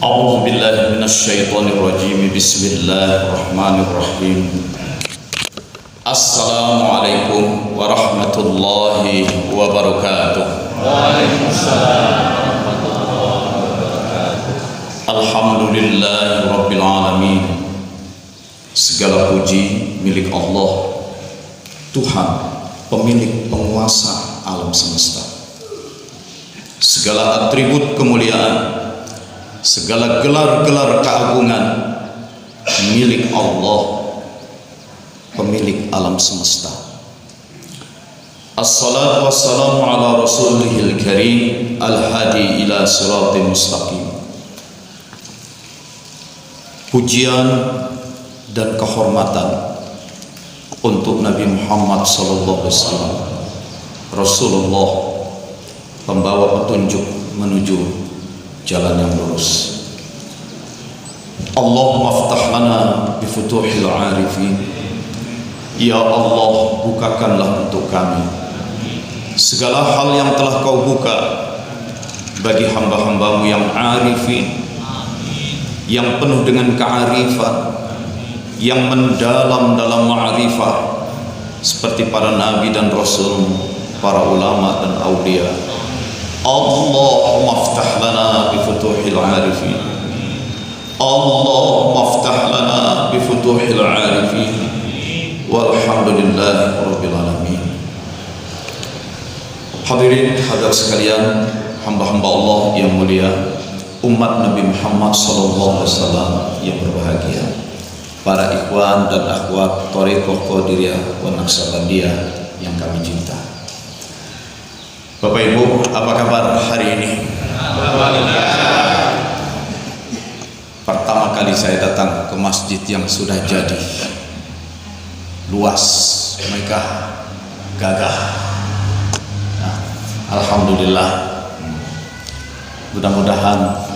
A'udzu billahi minasyaitonir rajim. Bismillahirrahmanirrahim. Assalamualaikum warahmatullahi wabarakatuh. Waalaikumsalam warahmatullahi wabarakatuh. Alhamdulillahi rabbil alamin. Segala puji milik Allah, Tuhan, pemilik penguasa alam semesta. Segala atribut kemuliaan, segala gelar-gelar keagungan milik Allah, pemilik alam semesta. Assalatu wassalamu ala rasulihil karim al-hadi ila siratim mustaqim. Pujian dan kehormatan untuk Nabi Muhammad sallallahu alaihi wasallam, Rasulullah, pembawa petunjuk menuju jalan yang lurus. Allahumma ftah lana bi futuhil arifin. Ya Allah, bukakanlah untuk kami segala hal yang telah Kau buka bagi hamba-hambamu yang arifin, yang penuh dengan kearifan, yang mendalam dalam ma'rifah, seperti para nabi dan rasul, para ulama dan aulia. Allahumma ftah lana bi futuhil arifin. Allahumma ftah lana bi futuhil arifin. Walhamdulillahi rabbil alamin. Hadirin hadirat sekalian, hamba-hamba Allah yang mulia, umat Nabi Muhammad sallallahu alaihi wasallam yang berbahagia, para ikhwan dan akhwat Thariqah Qadiriyah wa Naqsabandiyah yang kami cinta. Bapak Ibu, apa kabar hari ini? Pertama kali saya datang ke masjid yang sudah jadi, luas, megah, gagah. Nah, alhamdulillah. Mudah-mudahan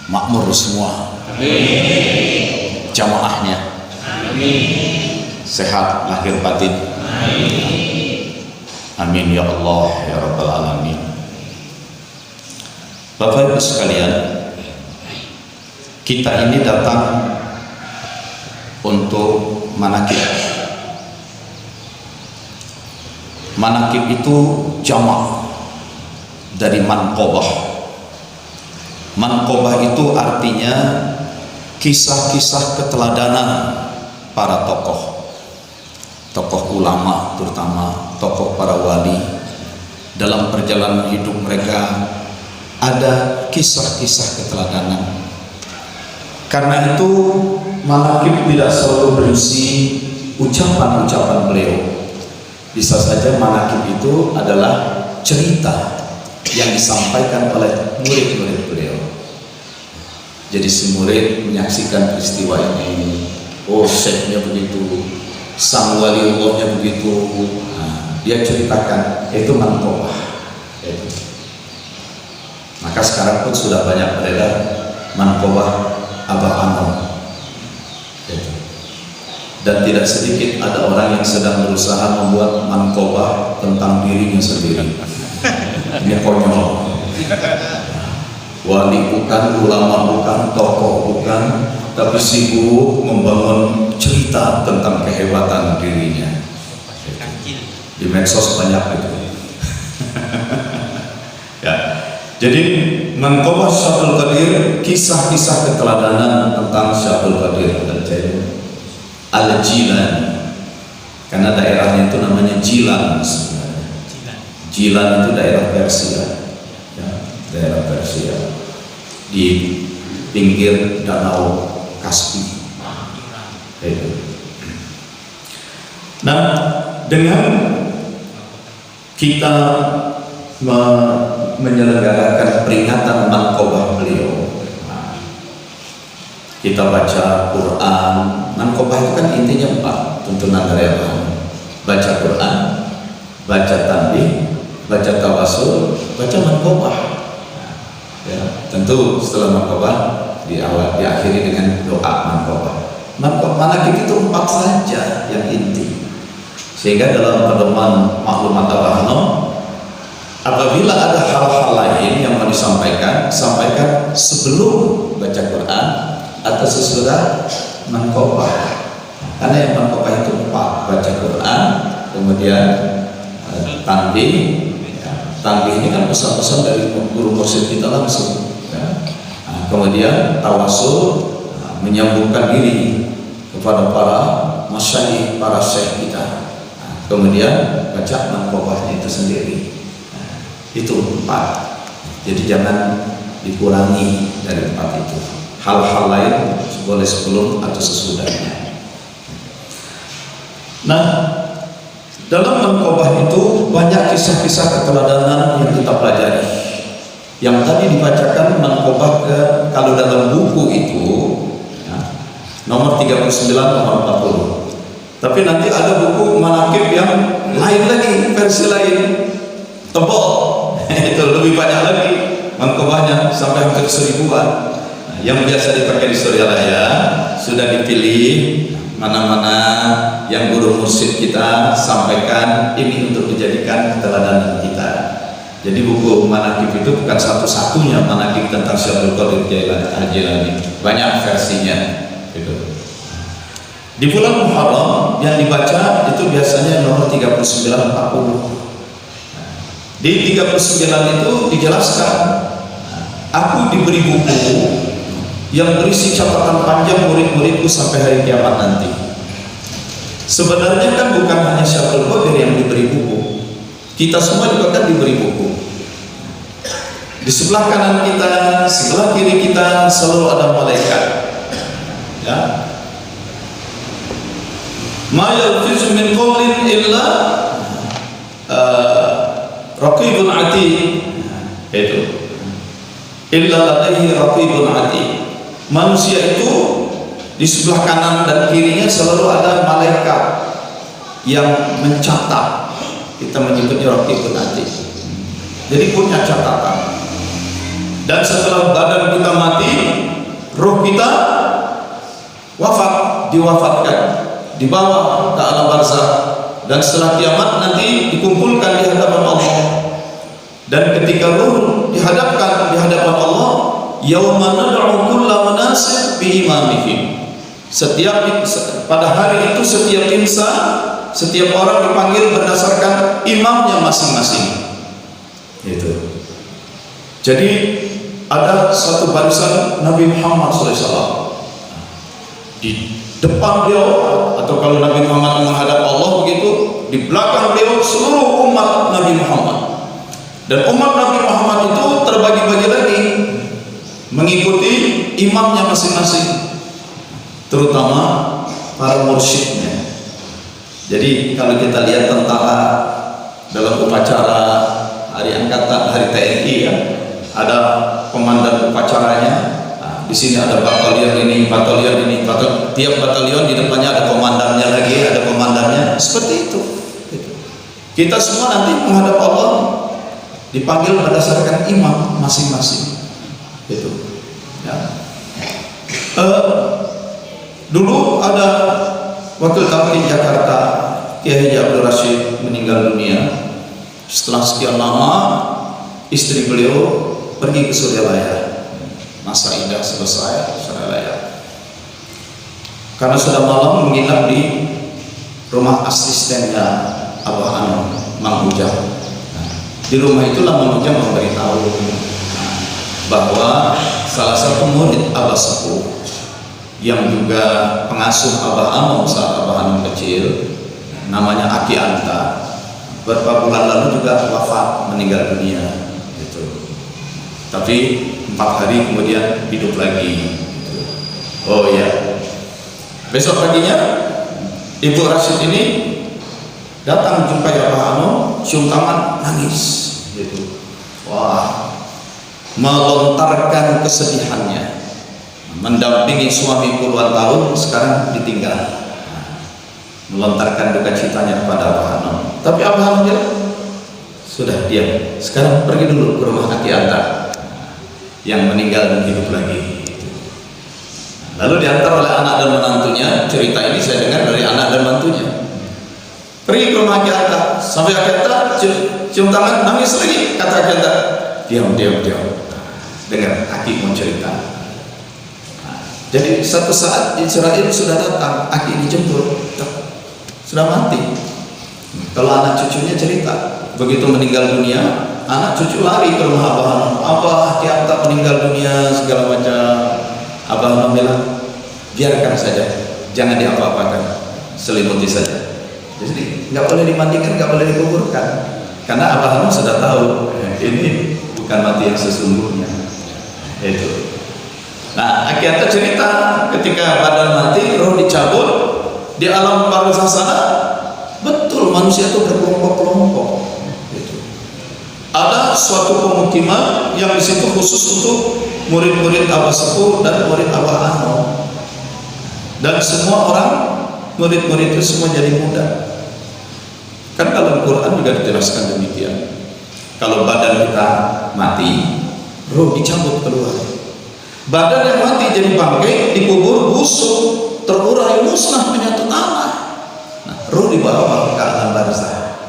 makmur semua. Amin. Jamaahnya. Amin. Sehat lahir batin. Amin. Amin ya Allah ya Rabbal alamin. Bapak Ibu sekalian, kita ini datang untuk manakib. Manakib itu jamak dari manqobah. Manqobah itu artinya kisah-kisah keteladanan para tokoh ulama, terutama tokoh para wali. Dalam perjalanan hidup mereka ada kisah-kisah keteladanan. Karena itu manaqib tidak selalu berisi ucapan-ucapan beliau. Bisa saja manaqib itu adalah cerita yang disampaikan oleh murid-murid beliau. Jadi si murid menyaksikan peristiwa ini, oh syekhnya begitu, sang waliullahnya begitu, nah, dia ceritakan, itu manqobah. Maka sekarang pun sudah banyak beredar manqobah Abah Anom. Dan tidak sedikit ada orang yang sedang berusaha membuat manqobah tentang dirinya sendiri. Ini konyol. Wali bukan, ulama bukan, tokoh bukan, tapi sibuk membangun cerita tentang kehebatan dirinya. Di medsos banyak itu. Ya. Jadi manqobah Syekhul Qadir, kisah-kisah keteladanan tentang Syekhul Qadir Al-Jilani. Karena daerahnya itu namanya Jilan sebenarnya. Jilan itu daerah Persia, ya, daerah Persia di pinggir Danau Kaspi. Nah, dengan kita menyelenggarakan peringatan manqobah beliau, kita baca Quran. Manqobah itu kan intinya 4 tuntunan dari Allah: baca Quran, baca tanbih, baca tawasul, baca manqobah. Ya, tentu setelah manqobah diakhiri dengan doa manqobah. Manaqib itu 4 saja yang inti. Sehingga dalam pedoman maklumat Abah Anom apabila ada hal-hal lain yang mau disampaikan, sampaikan sebelum baca Quran atau sesudah mengkopah. Karena yang mengkopah itu 4, baca Quran, kemudian tanbih. Tanbih ini kan pesan-pesan dari guru mursyid kita langsung. Kemudian tawasul, menyambungkan diri kepada para masyayikh, para syekh kita. Kemudian baca mengkopahnya itu sendiri. Itu 4. Jadi jangan dikurangi dari 4 itu. Hal-hal lain boleh sebelum atau sesudahnya. Nah, dalam mengkobah itu banyak kisah-kisah keteladanan yang kita pelajari. Yang tadi dibacakan mengkobah kalau dalam buku itu ya, nomor 39, nomor 40. Tapi nanti ada buku manaqib yang lain lagi, versi lain, tebal. Itu lebih banyak lagi mengkobahnya, sampai hampir 1000-an. Nah, yang biasa dipakai di Suryalaya sudah dipilih mana-mana yang guru mursyid kita sampaikan ini untuk dijadikan keteladanan kita. Jadi buku manaqib itu bukan satu-satunya manaqib tentang Syekh Abdul Qadir Al-Jilani, banyak versinya gitu. Di bulan Muharram yang dibaca itu biasanya nomor 39-40. Di 39 itu dijelaskan, aku diberi buku yang berisi catatan panjang murid-muridku sampai hari kiamat nanti. Sebenarnya kan bukan hanya Syekh Abdul Qadir yang diberi buku, kita semua juga kan diberi buku. Di sebelah kanan kita, sebelah kiri kita selalu ada malaikat. Ya. Ma yalfizu min qawlin illa raqibun atid. Itu illa ladaihi raqibun atid. Manusia itu di sebelah kanan dan kirinya selalu ada malaikat yang mencatat. Kita menyebutnya raqibun atid. Jadi punya catatan. Dan setelah badan kita mati, roh kita wafat, diwafatkan, dibawa ke alam barzakh, dan setelah kiamat nanti dikumpulkan di hadapan Allah. Dan ketika ruh dihadapkan di hadapan Allah, yauma nad'u kulla unasin bi imamihim. Pada hari itu setiap insan, setiap orang dipanggil berdasarkan imamnya masing-masing. Itu. Jadi ada satu barisan Nabi Muhammad SAW di depan beliau, atau kalau Nabi Muhammad menghadap Allah begitu, di belakang beliau seluruh umat Nabi Muhammad. Dan umat Nabi Muhammad itu terbagi-bagi lagi mengikuti imamnya masing-masing, terutama para mursyidnya. Jadi kalau kita lihat tentara dalam upacara hari angkatan, hari TNI ya, ada komandan upacaranya. Nah, di sini ada batalion ini, tiap batalion di depannya ada komandannya lagi, ada komandannya. Seperti itu. Kita semua nanti menghadap Allah dipanggil berdasarkan imam masing-masing. Itu. Ya. Dulu ada wakil Tabligh Jakarta, Kiai Haji Abdul Rashid meninggal dunia. Setelah sekian lama, istri beliau pergi ke Suryalaya. Masa idah selesai Suryalaya. Karena sudah malam menginap di rumah asistennya Abah Anum, Mang Ujang. Di rumah itulah Mang Ujang memberitahu bahwa salah satu murid Abah Sepuh yang juga pengasuh Abah Anum saat Abah Anum kecil, namanya Aki Anta, beberapa bulan lalu juga wafat, meninggal dunia. Tapi 4 hari kemudian hidup lagi. Oh ya, besok paginya Ibu Rashid ini datang jumpai Abah Anum, cium tangan, nangis gitu. Wah, melontarkan kesedihannya, mendampingi suami puluhan tahun sekarang ditinggal, melontarkan duka citanya kepada Abah Anum. Tapi Abah Anum bilang, sudah diam, sekarang pergi dulu ke rumah Aki Anta yang meninggal dan hidup lagi. Lalu diantar oleh anak dan menantunya. Cerita ini saya dengar dari anak dan menantunya. Pergi ke rumah Aki Anta, sampai Aki Anta cium tangan, nangis lagi. Kata Akianta, diam. Dengar, Aki mau cerita. Jadi satu saat Israel sudah datang, Aki dijemput, sudah mati. Kalau anak cucunya cerita, begitu meninggal dunia, anak cucu lari ke rumah Abah Hanum. Abah, Akianta meninggal dunia segala macam. Abah Hanum bilang, biarkan saja, jangan diapa-apakan, selimuti saja. Jadi nggak boleh dimandikan, nggak boleh dikuburkan, karena Abah Hanum sudah tahu ini bukan mati yang sesungguhnya. Itu. Nah, Akianta cerita ketika badan mati, roh dicabut di alam barzakh sana, betul manusia itu berkelompok-kelompok. Gitu. Ada suatu pemukiman yang di situ khusus untuk murid-murid Abah Sepuh dan murid Abah Hanum. Dan semua orang murid-murid itu semua jadi muda. Kan dalam Quran juga dijelaskan demikian. Kalau badan kita mati, roh dicabut keluar. Badan yang mati jadi bangkai, dikubur, busuk, terurai, musnah, menyatu tanah. Nah, roh dibawa ke alam barzakh.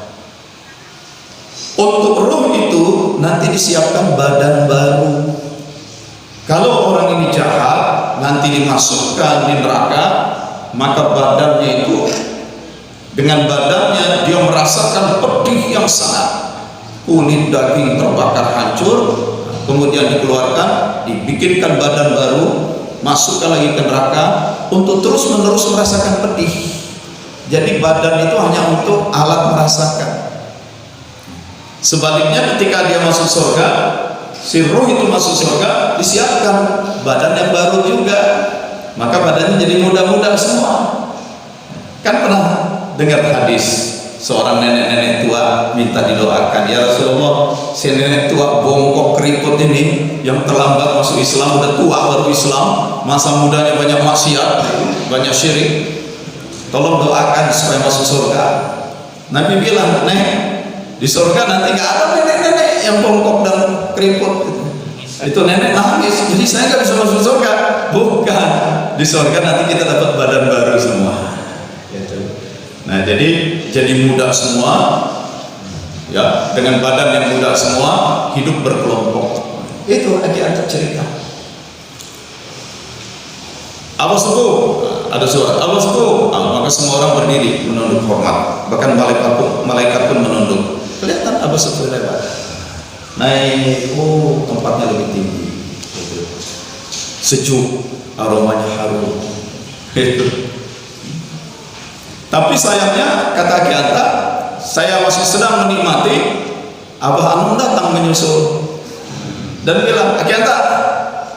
Untuk roh itu nanti disiapkan badan baru. Kalau orang ini jahat, nanti dimasukkan di neraka, maka badannya itu, dengan badannya dia merasakan pedih yang sangat, kulit daging terbakar hancur, kemudian dikeluarkan, dibikinkan badan baru, masukkan lagi ke neraka untuk terus menerus merasakan pedih. Jadi badan itu hanya untuk alat merasakan. Sebaliknya ketika dia masuk surga, si ruh itu masuk surga, disiapkan badan yang baru juga, maka badannya jadi muda-muda semua. Kan pernah dengar hadis seorang nenek-nenek tua minta didoakan, ya Rasulullah, si nenek tua bongkok keriput ini yang terlambat masuk Islam, udah tua baru Islam, masa mudanya banyak maksiat, banyak syirik, tolong doakan supaya masuk surga. Nabi bilang, Nek, di surga nanti nggak ada nenek-nenek yang bongkok dan keriput. Itu nenek nangis, jadi saya nggak bisa masuk surga. Bukan, di surga nanti kita dapat badan baru semua. Nah, jadi muda semua, ya, dengan badan yang muda semua, hidup berkelompok. Itu Akianta cerita. Abah Sepuh, ada suara Abah Sepuh, maka semua orang berdiri menunduk hormat, bahkan malaikat pun menunduk. Kelihatan Abah Sepuh lewat, naik, tempatnya lebih tinggi, sejuk, aromanya harum. Tapi sayangnya, kata Akianta, saya masih sedang menikmati, Abah Hanum datang menyusul dan bilang, Akianta,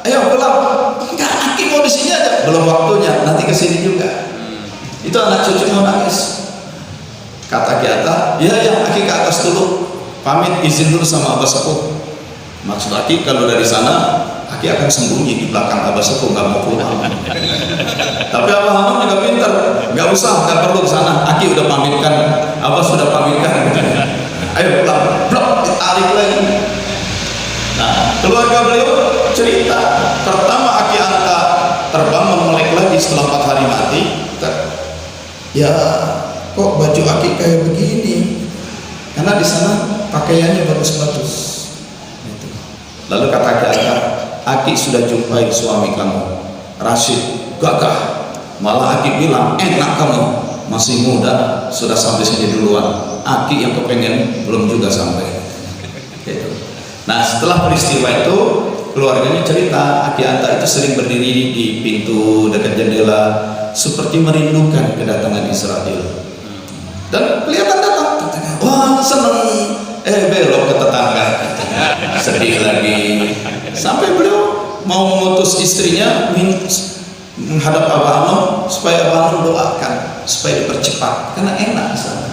ayo pulang. Enggak, Aki mau di sini aja, belum waktunya, nanti kesini juga. Itu anak cucu mau nangis. Kata Akianta, ya Aki ke atas dulu, pamit izin dulu sama Abah Sepuh. Maksud Aki kalau dari sana, Aki akan sembunyi di belakang Abah Sepuh, nggak mau pulang. Tapi Abah Hanum juga pintar, nggak usah, nggak perlu ke sana. Aki udah pamitkan, Abah sudah pamitkan. Ayo pulang, blok, ditarik lagi. Nah, keluarga beliau cerita, pertama Akianta terbangun melek lagi setelah 4 hari mati. Ya, kok baju Aki kayak begini? Karena di sana pakaiannya bagus-bagus. Lalu kata Akianta, Aki sudah jumpai suami kamu, Rashid, gagah. Malah Aki bilang, enak kamu, masih muda, sudah sampai sini duluan. Aki yang kepengen belum juga sampai. Gitu. Nah, setelah peristiwa itu, keluarganya cerita, Akianta itu sering berdiri di pintu dekat jendela, seperti merindukan kedatangan Israel. Dan kelihatan datang, wah seneng, belok ke tetangga, sedih lagi. Sampai beliau mau mengutus istrinya menghadap Abah Hanum supaya Abah Hanum doakan supaya dipercepat, karena enak di sana.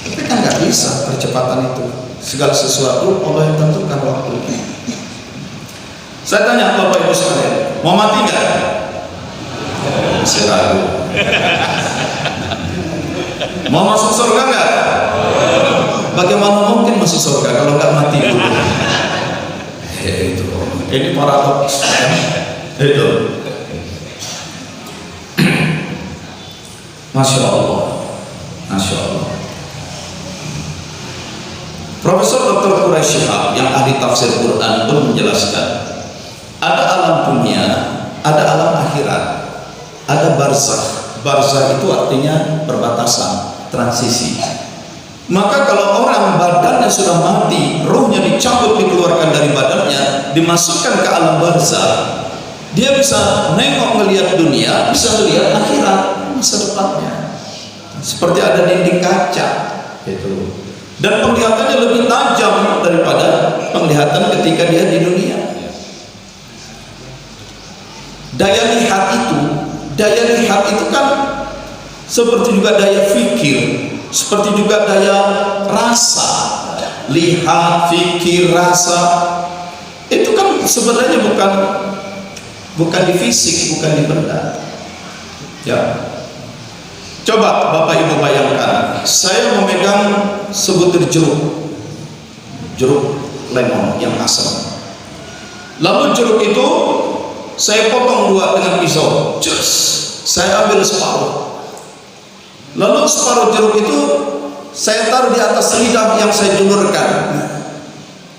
Tapi kan nggak bisa percepatan itu, segala sesuatu Allah yang tentukan waktunya. Saya tanya Bapak Ibu sekalian, mau mati nggak? Saya ragu. Mau masuk surga nggak? Bagaimana mungkin masuk surga kalau nggak mati dulu? Itu ini paradoks. Itu. Masya Allah, Masya Allah. Profesor Dr. Quraisy Shihab yang ahli tafsir Quran pun menjelaskan, ada alam dunia, ada alam akhirat, ada barzakh. Barzakh itu artinya perbatasan, transisi. Maka kalau orang badannya sudah mati, ruhnya dicabut, dikeluarkan dari badannya, dimasukkan ke alam barzakh, dia bisa nengok melihat dunia, bisa melihat akhirat, masa depannya. Seperti ada dinding kaca gitu. Dan penglihatannya lebih tajam daripada penglihatan ketika dia di dunia. Daya lihat itu kan seperti juga daya fikir, seperti juga daya rasa. Lihat, fikir, rasa itu kan sebenarnya bukan di fisik, bukan di benda. Ya. Coba Bapak Ibu bayangkan, saya memegang sebutir jeruk lemon yang asam. Lalu jeruk itu saya potong dua dengan pisau, saya ambil separuh. Lalu separuh jeruk itu saya taruh di atas lidah yang saya julurkan.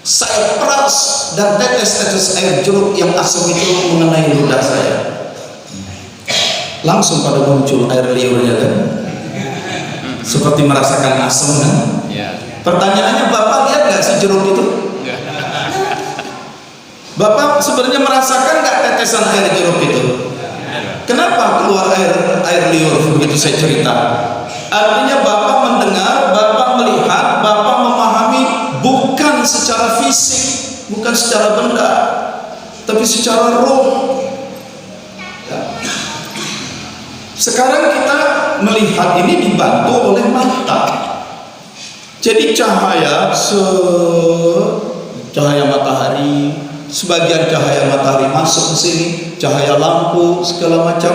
Saya peras dan tetes-tetes air jeruk yang asam itu mengenai lidah saya. Langsung pada muncul air liurnya kan, seperti merasakan asam kan. Pertanyaannya, Bapak lihat nggak sih jeruk itu? Bapak sebenarnya merasakan nggak tetesan air jeruk itu? Kenapa keluar air liur begitu saya cerita? Artinya Bapak mendengar, Bapak melihat, Bapak memahami bukan secara fisik, bukan secara benda, tapi secara roh. Sekarang kita melihat ini dibantu oleh mata. Jadi cahaya matahari, sebagian cahaya matahari masuk ke sini, cahaya lampu segala macam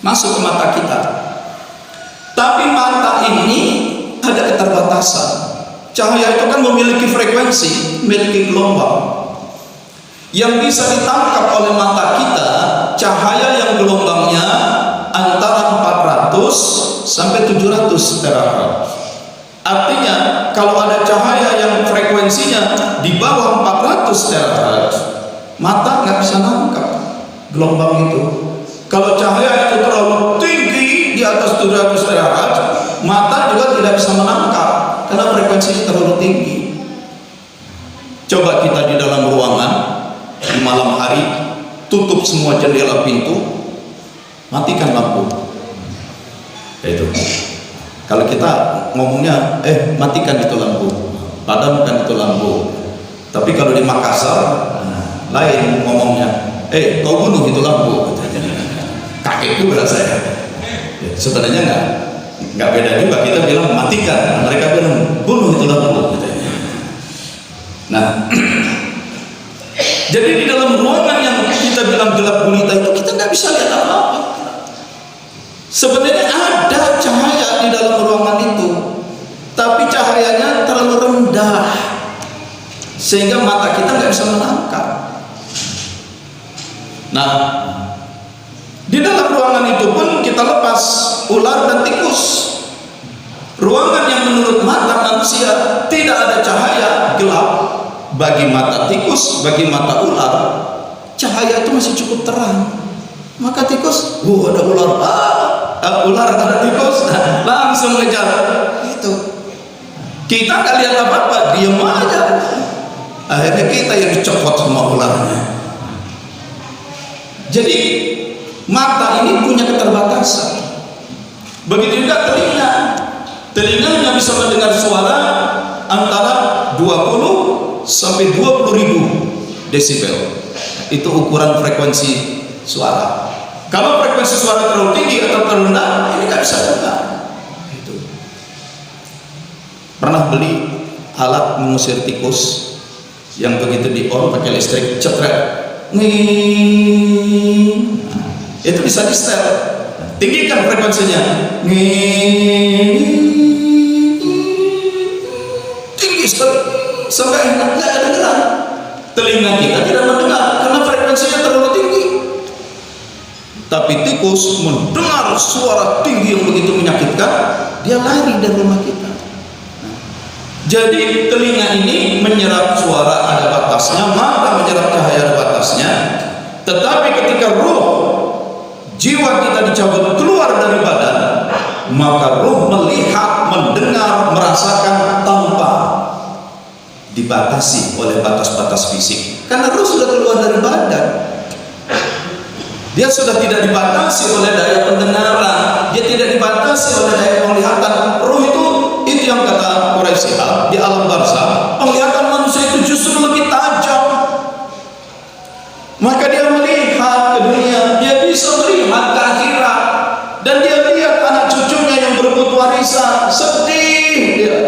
masuk ke mata kita. Tapi mata ini ada keterbatasan. Cahaya itu kan memiliki frekuensi, memiliki gelombang. Yang bisa ditangkap oleh mata kita, cahaya yang gelombangnya antara 400 sampai 700 terahertz. Artinya kalau ada cahaya yang frekuensinya di bawah 400 terahertz, mata nggak bisa nangkap gelombang itu. Kalau cahaya itu terlalu tinggi di atas 700 terahertz, mata juga tidak bisa menangkap karena frekuensinya terlalu tinggi. Coba kita di dalam ruangan di malam hari, tutup semua jendela pintu, matikan lampu. Itu. Kalau kita ngomongnya, matikan itu lampu, padamkan itu lampu. Tapi kalau di Makassar, lain ngomongnya, kau bunuh itu lampu. Kaget juga saya. Sebenarnya nggak beda juga. Kita bilang matikan, mereka bilang bunuh itu lampu. Nah, jadi di dalam ruangan yang kita bilang gelap gulita itu kita nggak bisa lihat apa-apa. Sebenarnya ada cahaya di dalam ruangan itu, tapi cahayanya terlalu rendah sehingga mata kita nggak bisa menangkap. Nah, di dalam ruangan itu pun kita lepas ular dan tikus. Ruangan yang menurut mata manusia tidak ada cahaya, gelap. Bagi mata tikus, bagi mata ular, cahaya itu masih cukup terang. Maka tikus, ada ular, ular ada tikus, langsung ngejar. Itu kita nggak lihat apa-apa, diam aja. Akhirnya kita yang dicopot sama ularnya. Jadi mata ini punya keterbatasan. Begitu juga telinganya bisa mendengar suara antara 20 sampai 20.000 desibel. Itu ukuran frekuensi suara. Kalau frekuensi suara terlalu tinggi atau terlalu rendah, ini nggak bisa dengar. Itu. Pernah beli alat mengusir tikus yang begitu di on pakai listrik, cetrek, nging, itu bisa di setel. Tinggikan frekuensinya, nging, tinggi sekali sampai nggak ada dengaran. Telinga kita tidak mendengar karena frekuensinya terlalu tinggi. Tapi tikus mendengar suara tinggi yang begitu menyakitkan, dia lari dari rumah kita. Jadi telinga ini menyerap suara ada batasnya, mata menyerap cahaya ada batasnya. Tetapi ketika ruh jiwa kita dicabut keluar dari badan, maka ruh melihat, mendengar, merasakan tanpa dibatasi oleh batas-batas fisik. Karena ruh sudah keluar dari badan, dia sudah tidak dibatasi oleh daya pendengaran, dia tidak dibatasi oleh daya penglihatan. Ruh itu yang kata Quraisy di alam barzakh, penglihatan manusia itu justru lebih tajam. Maka dia melihat ke dunia, dia bisa melihat ke akhirat, dan dia lihat anak cucunya yang berebut warisan, sedih dia.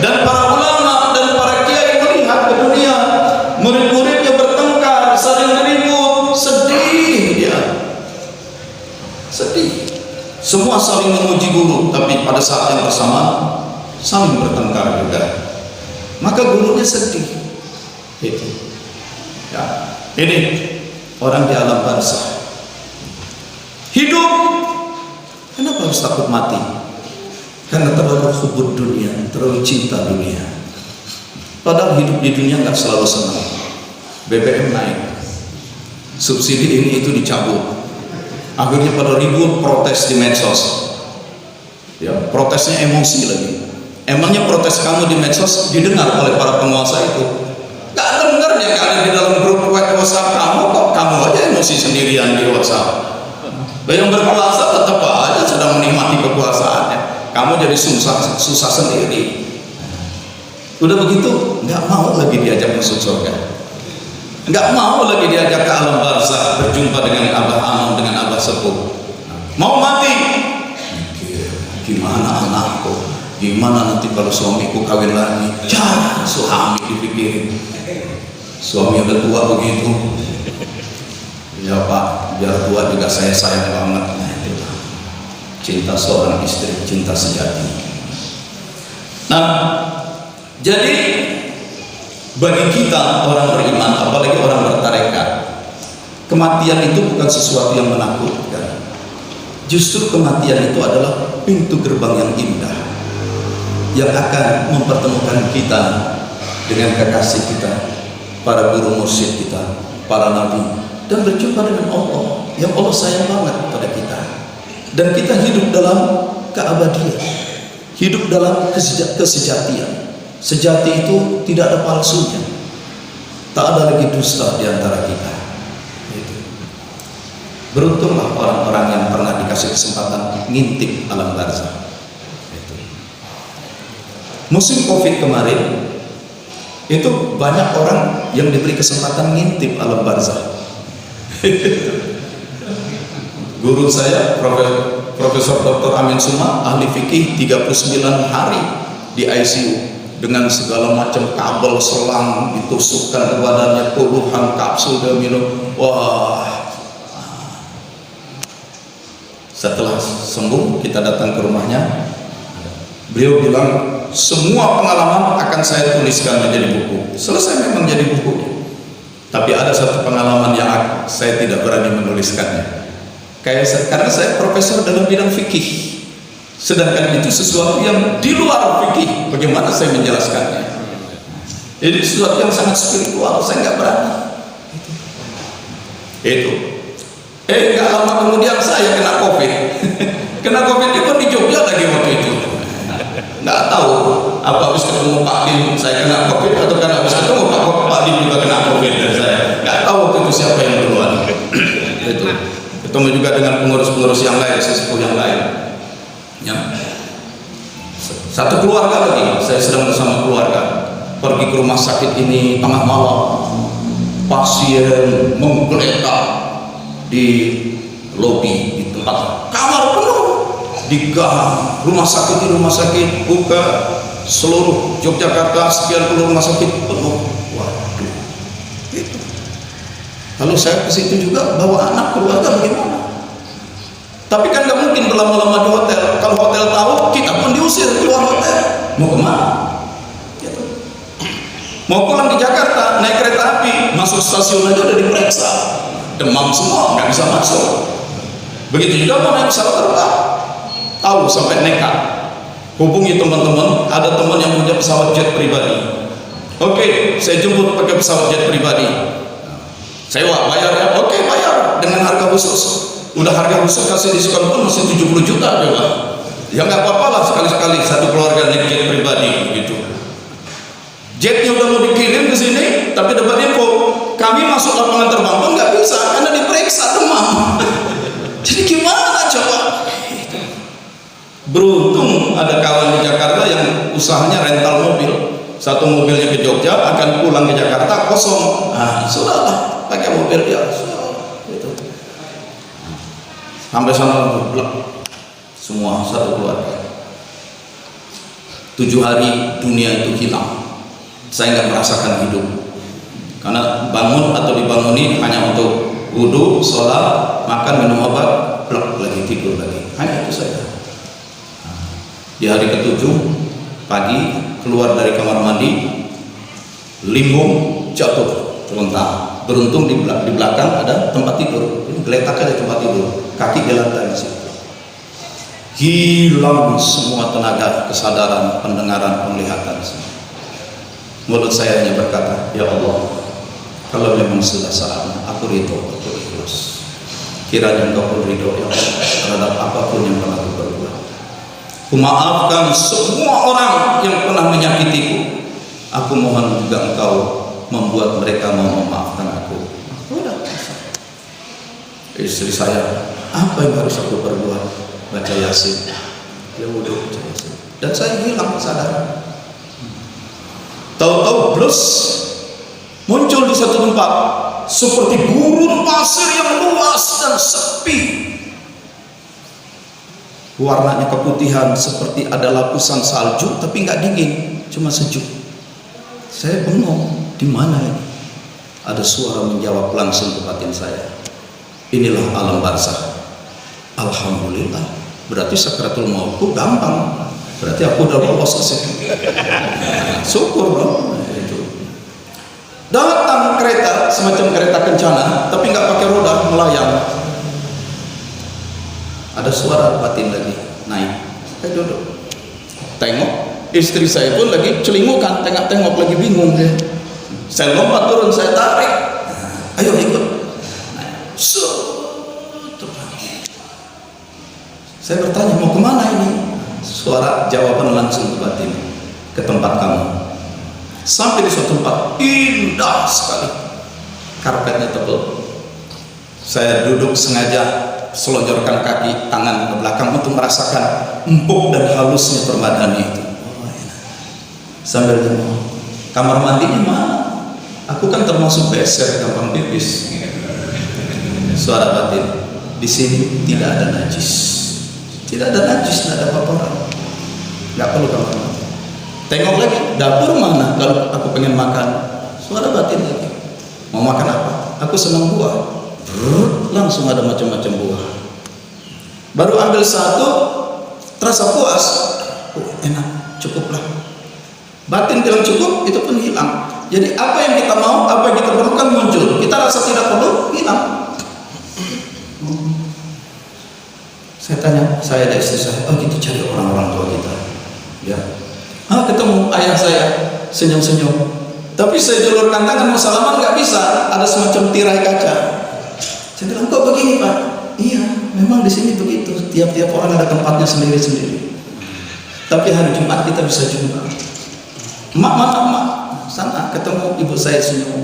Dan para ulama dan para kiai melihat ke dunia, murid-muridnya bertengkar, saling ribut, sedih dia. Sedih. Semua saling memuji guru, tapi pada saat yang bersamaan saling bertengkar juga. Maka gurunya sedih. Itu. Ya, ini orang di alam barzakh. Hidup, kenapa harus takut mati? Karena terlalu hubud dunia, terlalu cinta dunia. Padahal hidup di dunia nggak selalu senang. BBM naik, subsidi ini itu dicabut. Akhirnya pada ribut protes di medsos. Ya, protesnya emosi lagi. Emangnya protes kamu di medsos didengar oleh para penguasa itu? Gak dengar ya kalian di dalam grup WhatsApp kamu, kok kamu aja emosi sendirian di WhatsApp. Yang berkuasa tetap aja sedang menikmati kekuasaannya. Kamu jadi susah sendiri. Udah begitu, nggak mau lagi diajak masuk surga. Nggak mau lagi diajak ke alam barzakh, berjumpa dengan Abah Anom, dengan Abah Sepuh. Mau mati, gimana anakku, gimana nanti kalau suamiku kawin lagi. Ya, suami dipikirin, suami udah tua begitu. Ya Pak, biar tua juga saya sayang banget. Nah, itu cinta seorang istri, cinta sejati. Nah, jadi bagi kita orang beriman, apalagi orang bertarekat, kematian itu bukan sesuatu yang menakutkan. Justru kematian itu adalah pintu gerbang yang indah yang akan mempertemukan kita dengan kekasih kita, para guru mursyid kita, para nabi, dan berjumpa dengan Allah yang Allah sayang banget pada kita. Dan kita hidup dalam keabadian, hidup dalam kesejatian. Sejati itu tidak ada palsunya, tak ada lagi dusta di antara kita. Beruntunglah orang-orang yang pernah dikasih kesempatan ngintip alam barzakh. Musim Covid kemarin itu banyak orang yang diberi kesempatan ngintip alam barzakh. Guru saya Profesor Dr. Amin Suma, ahli fikih, 39 hari di ICU dengan segala macam kabel selang ditusukkan ke badannya, puluhan kapsul dia minum. Wah, setelah sembuh kita datang ke rumahnya, beliau bilang semua pengalaman akan saya tuliskan menjadi buku. Selesai memang jadi buku, tapi ada satu pengalaman yang saya tidak berani menuliskannya. Karena saya profesor dalam bidang fikih, sedangkan itu sesuatu yang di luar fikih. Bagaimana saya menjelaskannya? Jadi sesuatu yang sangat spiritual, saya nggak berani. Itu. Nggak lama kemudian saya kena Covid. Kena Covid itu di Jogja lagi waktu itu. Nggak tahu apa habis ketemu Pak Dim saya kena Covid, atau karena habis ketemu Pak Dim juga kena Covid dan saya nggak tahu waktu itu siapa yang duluan. Itu. Ketemu juga dengan pengurus-pengurus yang lain, sesepuh yang lain. Ya. Satu keluarga lagi, saya sedang bersama keluarga pergi ke rumah sakit ini tengah malam. Pasien menggeletak di lobi, di tempat kamar penuh, di gang rumah sakit buka seluruh Yogyakarta, sekian puluh rumah sakit penuh. Waduh, itu. Lalu saya ke situ juga bawa anak keluarga, bagaimana? Tapi kan nggak mungkin berlama-lama di hotel. Kalau hotel tahu, kita pun diusir keluar hotel. Mau kemana? Gitu. Mau pulang di Jakarta, naik kereta api, masuk stasiun aja udah diperiksa, demam semua, nggak bisa masuk. Begitu juga mau naik pesawat terbang, tahu sampai nekat. hubungi teman-teman, ada teman yang punya pesawat jet pribadi. Oke, saya jemput pakai pesawat jet pribadi. Sewa, bayar ya? Oke, bayar dengan harga khusus. Udah harga khusus kasih diskon pun masih 70 juta coba. Ya nggak apa-apa lah, sekali-sekali satu keluarga naik jet pribadi gitu. Jetnya udah mau dikirim ke sini, tapi dapat info kami masuk lapangan terbang pun nggak bisa karena diperiksa demam. Jadi gimana coba? Beruntung ada kawan di Jakarta yang usahanya rental mobil. Satu mobilnya ke Jogja, akan pulang ke Jakarta kosong. Nah, sudahlah, pakai mobil dia. Gitu. Sampai sana semua satu keluarga. 7 hari dunia itu hilang. Saya nggak merasakan hidup. Karena bangun atau dibangunin hanya untuk wudhu, sholat, makan, minum obat, plek lagi tidur lagi. Hanya itu saja. Di hari ke-7 pagi keluar dari kamar mandi, limbung jatuh terlentang. Beruntung di belakang ada tempat tidur. Ini geletak aja tempat tidur, kaki di lantai situ. Hilang semua tenaga, kesadaran, pendengaran, penglihatan. Mulut saya hanya berkata, ya Allah, kalau memang sudah saatnya, aku ridho, aku ikhlas. Kiranya Engkau pun ridho ya Allah terhadap apapun yang telah aku perbuat. Kumaafkan semua orang yang pernah menyakitiku. Aku mohon juga Engkau membuat mereka mau memaafkan aku. Udah. Istri saya, apa yang harus aku perbuat? Baca Yasin. Ya udah baca Yasin. Dan saya hilang kesadaran. Tahu-tahu blus muncul di satu tempat seperti gurun pasir yang luas dan sepi. Warnanya keputihan seperti ada lapisan salju, tapi nggak dingin, cuma sejuk. Saya bengong, di mana ini? Ada suara menjawab langsung ke batin saya. Inilah alam barzakh. Alhamdulillah. Berarti sakratul mautku gampang. Berarti aku udah lolos ke situ. Syukur dong. Datang kereta, semacam kereta kencana, tapi nggak pakai roda, melayang. Ada suara batin lagi naik. Saya duduk, tengok, istri saya pun lagi celingukan, tengok-tengok lagi bingung dia. Saya lompat turun, saya tarik. Ayo ikut. Saya bertanya, mau kemana ini? Suara jawaban langsung ke batin, ke tempat kamu. Sampai di suatu tempat indah sekali, karpetnya tebal. Saya duduk sengaja selonjorkan kaki tangan ke belakang untuk merasakan empuk dan halusnya permadani itu. Sambil ngomong, kamar mandinya mana? Aku kan termasuk beser, gampang pipis. Suara batin, di sini tidak ada najis, tidak ada najis, tidak ada kotoran, nggak perlu kamar mandi. Tengok lagi, dapur mana kalau aku pengen makan? Suara batin lagi, mau makan apa? Aku senang buah. Langsung ada macam-macam buah. Baru ambil satu, terasa puas. Oh, enak, cukuplah. Batin bilang cukup, itu pun hilang. Jadi apa yang kita mau, apa yang kita perlukan muncul. Kita rasa tidak perlu, hilang. Saya tanya, saya dan istri saya, oh gitu cari orang-orang tua kita. Ya. Ketemu ayah saya, senyum-senyum. Tapi saya julurkan tangan mau salaman nggak bisa, ada semacam tirai kaca. Saya bilang, kok begini Pak? Iya, memang di sini begitu. Tiap-tiap orang ada tempatnya sendiri-sendiri. Tapi hari Jumat kita bisa jumpa. Mak, mana mak? Sana ketemu ibu saya senyum.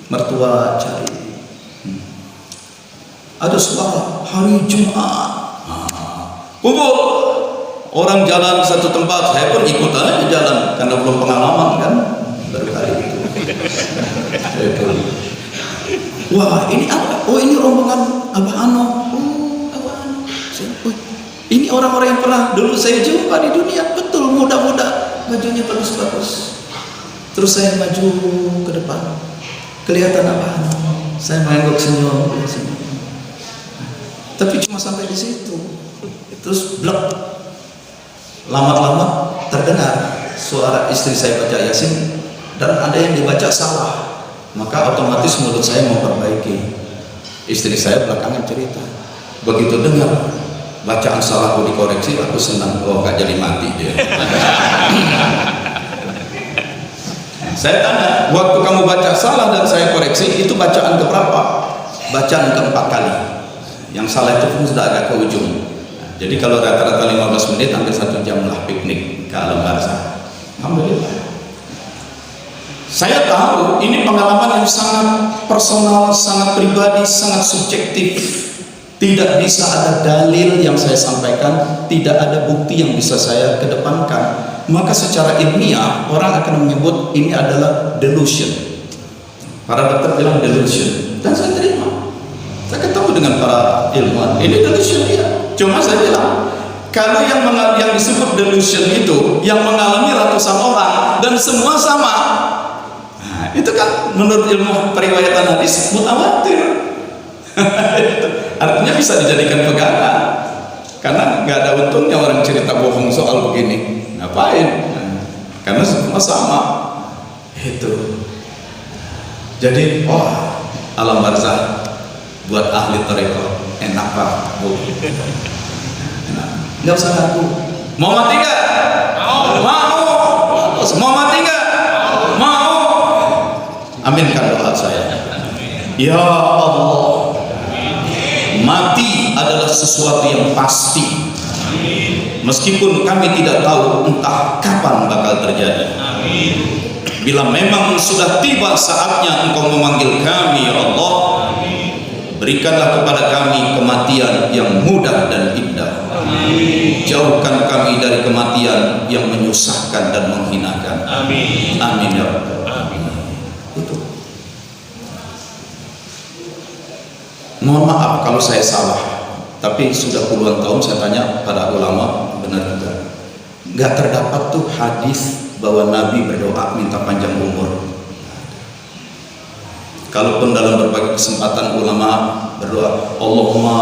Mertua cari. Ada suara hari Jumat. Kumpul. Orang jalan satu tempat, saya pun ikut aja jalan karena belum pengalaman kan, baru kali itu. Wah, ini apa? Oh, ini rombongan Abah Ano. Oh, Abah Ano. Ini orang-orang yang pernah dulu saya jumpa di dunia. Betul, muda-muda, bajunya bagus-bagus. Terus saya maju ke depan, kelihatan Abah Ano. Saya mengangguk senyum. Tapi cuma sampai di situ. Terus blok. Lama-lama terdengar suara istri saya baca Yasin dan ada yang dibaca salah, maka otomatis mulut saya memperbaiki. Istri saya belakangan cerita, begitu dengar bacaan salahku dikoreksi, aku senang. Oh, gak jadi mati dia. Saya tanya, waktu kamu baca salah dan saya koreksi, itu bacaan keberapa? Bacaan keempat kali. Yang salah itu pun sudah agak ke ujung. Jadi kalau rata-rata 15 menit, hampir 1 jam lah piknik ke alam barzah. Alhamdulillah. Saya tahu ini pengalaman yang sangat personal, sangat pribadi, sangat subjektif. Tidak bisa ada dalil yang saya sampaikan, tidak ada bukti yang bisa saya kedepankan. Maka secara ilmiah orang akan menyebut ini adalah delusion. Para dokter bilang delusion, dan saya terima. Saya ketemu dengan para ilmuwan, ini delusion ya. Cuma saya bilang, kalau yang disebut delusion itu yang mengalami ratusan orang dan semua sama, nah, itu kan menurut ilmu periwayatan hadis mutawatir. Artinya bisa dijadikan pegangan, karena nggak ada untungnya orang cerita bohong soal begini. Ngapain? Karena semua sama. Itu. Jadi, alam barzah buat ahli tarekat enak Pak, Bu. Nggak usah ngaku. Mau mati nggak? Mau. Mau mati nggak? Mau. Aminkan doa saya. Ya Allah. Mati adalah sesuatu yang pasti. Meskipun kami tidak tahu entah kapan bakal terjadi. Bila memang sudah tiba saatnya Engkau memanggil kami, ya Allah, berikanlah kepada kami kematian yang mudah dan indah. Jauhkan kami dari kematian yang menyusahkan dan menghinakan. Amin ya Allah. Itu. Mohon maaf kalau saya salah, tapi sudah puluhan tahun saya tanya pada ulama, benar juga nggak terdapat tuh hadis bahwa Nabi berdoa minta panjang umur. Kalaupun dalam berbagai kesempatan ulama berdoa, Allahumma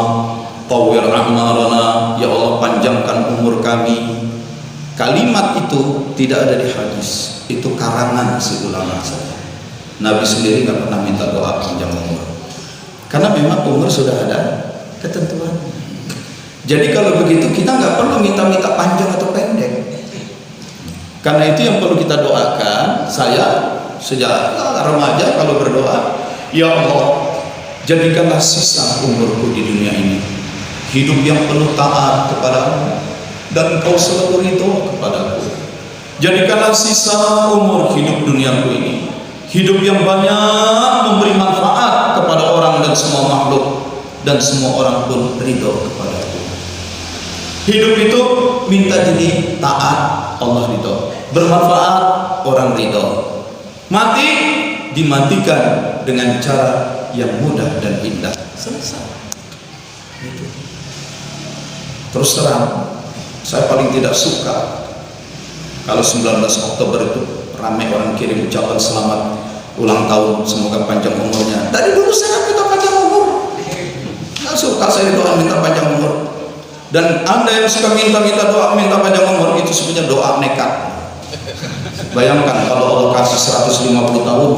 tawwir a'marana, ya Allah panjangkan umur kami. Kalimat itu tidak ada di hadis, itu karangan si ulama saja. Nabi sendiri nggak pernah minta doa panjang umur, karena memang umur sudah ada ketentuan. Jadi kalau begitu kita nggak perlu minta-minta panjang atau pendek. Karena itu yang perlu kita doakan. Saya sejak remaja kalau berdoa, ya Allah, jadikanlah sisa umurku di dunia ini hidup yang penuh taat kepadamu dan Engkau selalu ridho kepadaku. Jadikanlah sisa umur hidup duniaku ini hidup yang banyak memberi manfaat kepada orang dan semua makhluk, dan semua orang pun ridho kepadaku. Hidup itu minta jadi taat, Allah ridho, bermanfaat, orang ridho. Mati dimatikan dengan cara yang mudah dan indah. Selesai. Itu. Terus terang, saya paling tidak suka kalau 19 Oktober itu ramai orang kirim ucapan selamat ulang tahun, semoga panjang umurnya. Dari dulu saya minta panjang umur. Nggak suka saya doa minta panjang umur. Dan Anda yang suka minta-minta doa minta panjang umur, itu sebenarnya doa nekat. Bayangkan kalau Allah kasih 150 tahun,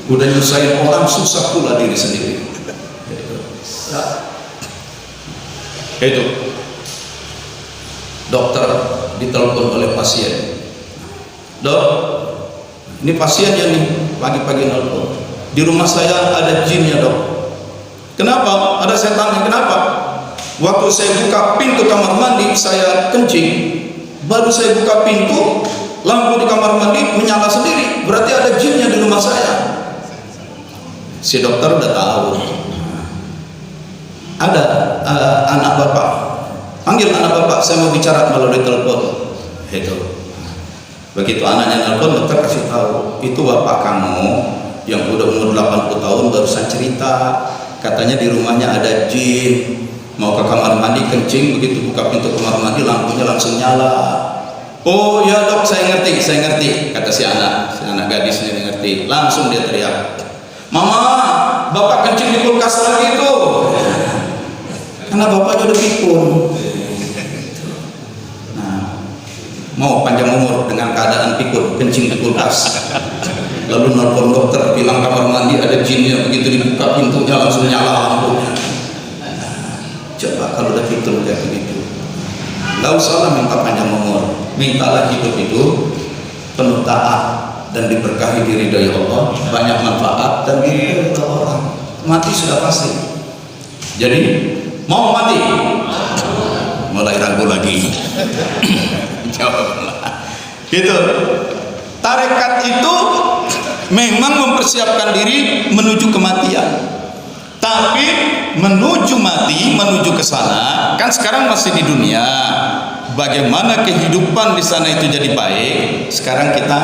udah nyusahin orang, susah pula diri sendiri. Itu dokter ditelepon oleh pasien. Dok, ini pasiennya nih pagi-pagi nelpon, di rumah saya ada jinnya dok. Kenapa? Ada setannya. Kenapa? Waktu saya buka pintu kamar mandi, saya kencing, baru saya buka pintu, lampu di kamar mandi menyala sendiri. Berarti ada jinnya di rumah saya. Si dokter udah tahu. Ada anak bapak, panggil anak bapak, saya mau bicara melalui telepon. Itu. Begitu anaknya telepon, dokter kasih tahu, itu bapak kamu yang udah umur 80 tahun barusan cerita. Katanya di rumahnya ada jin, mau ke kamar mandi kencing, begitu buka pintu kamar mandi lampunya langsung nyala. Oh ya dok, saya ngerti, kata si anak gadisnya ngerti. Langsung dia teriak, mama, bapak kencing di kulkas lagi tuh, karena bapaknya udah pikun. Nah, mau panjang umur dengan keadaan pikun, kencing di kulkas. Lalu nelfon dokter bilang kamar mandi ada jinnya, begitu dibuka pintunya langsung nyala lampunya. Coba kalau udah fitur kayak begitu, nggak usahlah minta panjang umur, mintalah hidup itu penuh taat dan diberkahi diridhoi Allah, banyak manfaat dan diridhoi orang. Mati sudah pasti. Jadi mau mati? Mulai ragu lagi. Jawablah. Gitu. Tarekat itu memang mempersiapkan diri menuju kematian. Tapi menuju mati, menuju ke sana, kan sekarang masih di dunia. Bagaimana kehidupan di sana itu jadi baik? Sekarang kita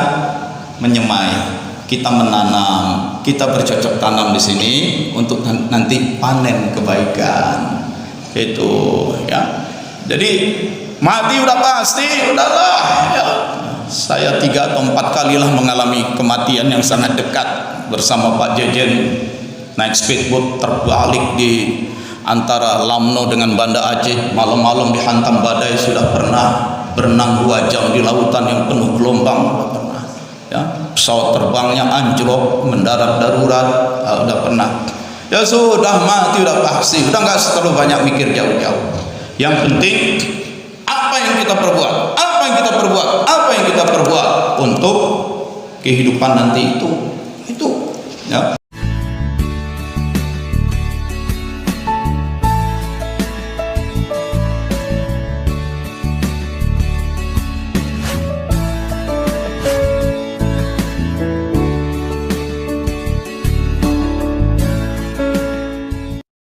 menyemai, kita menanam, kita bercocok tanam di sini untuk nanti panen kebaikan. Itu ya. Jadi mati udah pasti, udahlah ya. Saya 3 atau 4 kalilah mengalami kematian yang sangat dekat bersama Pak Jejen, naik speedboat terbalik di antara Lamno dengan Banda Aceh, malam-malam dihantam badai. Sudah pernah berenang 2 jam di lautan yang penuh gelombang, pernah ya. Pesawat terbangnya anjlok, mendarat darurat, udah pernah. Ya sudah, mati udah pasti, udah nggak terlalu banyak mikir jauh-jauh. Yang penting apa yang kita perbuat, apa yang kita perbuat, apa yang kita perbuat untuk kehidupan nanti itu ya.